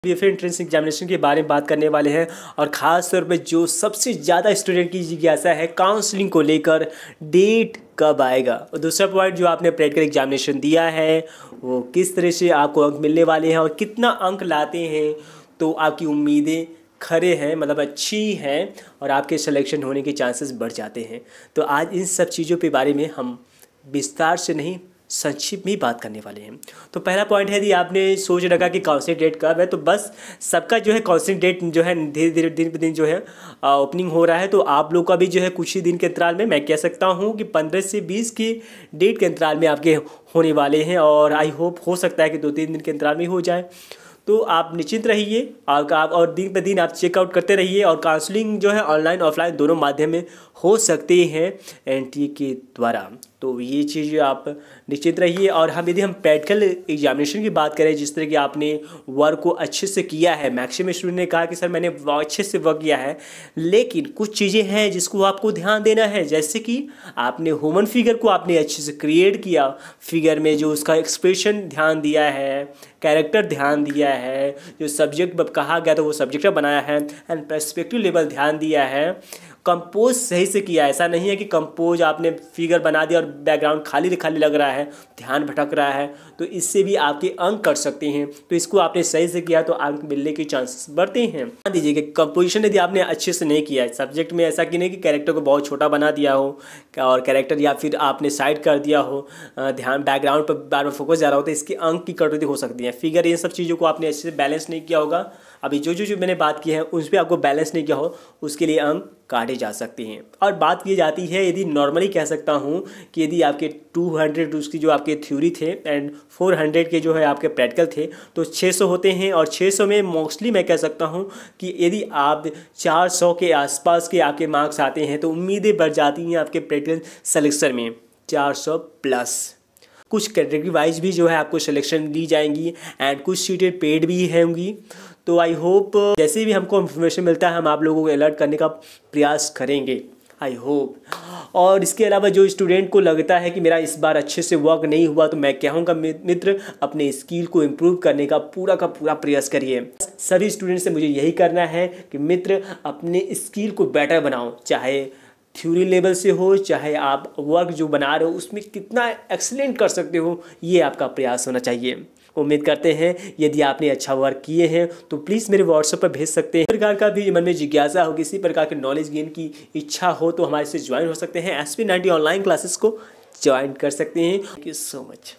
फिर entrance examination के बारे में बात करने वाले हैं और ख़ास तौर पे जो सबसे ज़्यादा स्टूडेंट की जिज्ञासा है काउंसलिंग को लेकर, डेट कब आएगा। और दूसरा पॉइंट, जो आपने प्रैक्टिकल एग्जामिनेशन दिया है वो किस तरह से आपको अंक मिलने वाले हैं और कितना अंक लाते हैं तो आपकी उम्मीदें खरे हैं, मतलब अच्छी हैं और आपके सिलेक्शन होने के चांसेस बढ़ जाते हैं। तो आज इन सब चीज़ों के बारे में हम विस्तार से नहीं, संक्षिप्त में ही बात करने वाले हैं। तो पहला पॉइंट है, यदि आपने सोच रखा कि काउंसलिंग डेट कब है, तो बस सबका जो है काउंसलिंग डेट जो है धीरे धीरे दिन पे दिन जो है ओपनिंग हो रहा है। तो आप लोग का भी जो है कुछ ही दिन के अंतराल में, मैं कह सकता हूँ कि 15 से 20 की डेट के अंतराल में आपके होने वाले हैं और आई होप हो सकता है कि 2-3 दिन के अंतराल में हो जाए। तो आप निश्चिंत रहिए और दिन पे दिन आप चेकआउट करते रहिए। और काउंसलिंग जो है ऑनलाइन ऑफलाइन दोनों माध्यम में हो सकते हैं एनटीए के द्वारा। तो ये चीज़ आप निश्चित रहिए। और यदि हम प्रैक्टिकल एग्जामिनेशन की बात करें, जिस तरह कि आपने वर्क को अच्छे से किया है, मैक्सिमम स्टूडेंट ने कहा कि सर मैंने अच्छे से वर्क किया है, लेकिन कुछ चीज़ें हैं जिसको आपको ध्यान देना है। जैसे कि आपने ह्यूमन फिगर को आपने अच्छे से क्रिएट किया, फिगर में जो उसका एक्सप्रेशन ध्यान दिया है, कैरेक्टर ध्यान दिया है, जो सब्जेक्ट कहा गया तो वो सब्जेक्ट बनाया है, एंड पर्सपेक्टिव लेवल ध्यान दिया है, कंपोज सही से किया। ऐसा नहीं है कि कंपोज आपने फिगर बना दिया और बैकग्राउंड खाली खाली लग रहा है, ध्यान भटक रहा है, तो इससे भी आपके अंक कट सकते हैं। तो इसको आपने सही से किया तो अंक मिलने के चांसेस बढ़ते हैं। ध्यान दीजिए कि कंपोजिशन यदि आपने अच्छे से नहीं किया है सब्जेक्ट में, ऐसा कि नहीं कि कैरेक्टर को बहुत छोटा बना दिया हो और कैरेक्टर या फिर आपने साइड कर दिया हो, ध्यान बैकग्राउंड पर बार बार फोकस जा रहा हो, तो इसके अंक की कटौती हो सकती है। फिगर, इन सब चीज़ों को आपने अच्छे से बैलेंस नहीं किया होगा। अभी जो मैंने बात की है उस पर आपको बैलेंस नहीं किया हो, उसके लिए अंक काटे जा सकते हैं। और बात की जाती है, यदि नॉर्मली कह सकता हूँ कि यदि आपके 200 उसकी जो आपके थ्योरी थे एंड 400 के जो है आपके प्रैक्टिकल थे, तो 600 होते हैं। और 600 में मोस्टली मैं कह सकता हूँ कि यदि आप 400 के आसपास के आपके मार्क्स आते हैं तो उम्मीदें बढ़ जाती हैं आपके प्रैक्टिकल सिलेक्शन में 400 प्लस। कुछ कैटेगरी वाइज भी जो है आपको सिलेक्शन दी जाएंगी एंड कुछ सीटें पेड भी होंगी। तो आई होप जैसे भी हमको इन्फॉर्मेशन मिलता है हम आप लोगों को अलर्ट करने का प्रयास करेंगे, आई होप। और इसके अलावा जो स्टूडेंट को लगता है कि मेरा इस बार अच्छे से वर्क नहीं हुआ, तो मैं कहूँगा मित्र, अपने स्किल को इम्प्रूव करने का पूरा प्रयास करिए। सभी स्टूडेंट से मुझे यही करना है कि मित्र अपने स्किल को बेटर बनाओ, चाहे थ्योरी लेवल से हो, चाहे आप वर्क जो बना रहे हो उसमें कितना एक्सीलेंट कर सकते हो, ये आपका प्रयास होना चाहिए। उम्मीद करते हैं यदि आपने अच्छा वर्क किए हैं तो प्लीज़ मेरे व्हाट्सएप पर भेज सकते हैं। इस प्रकार का भी मन में जिज्ञासा हो, किसी प्रकार के नॉलेज गेन की इच्छा हो तो हमारे से ज्वाइन हो सकते हैं। SP90 ऑनलाइन क्लासेस को ज्वाइन कर सकते हैं। Thank you so much.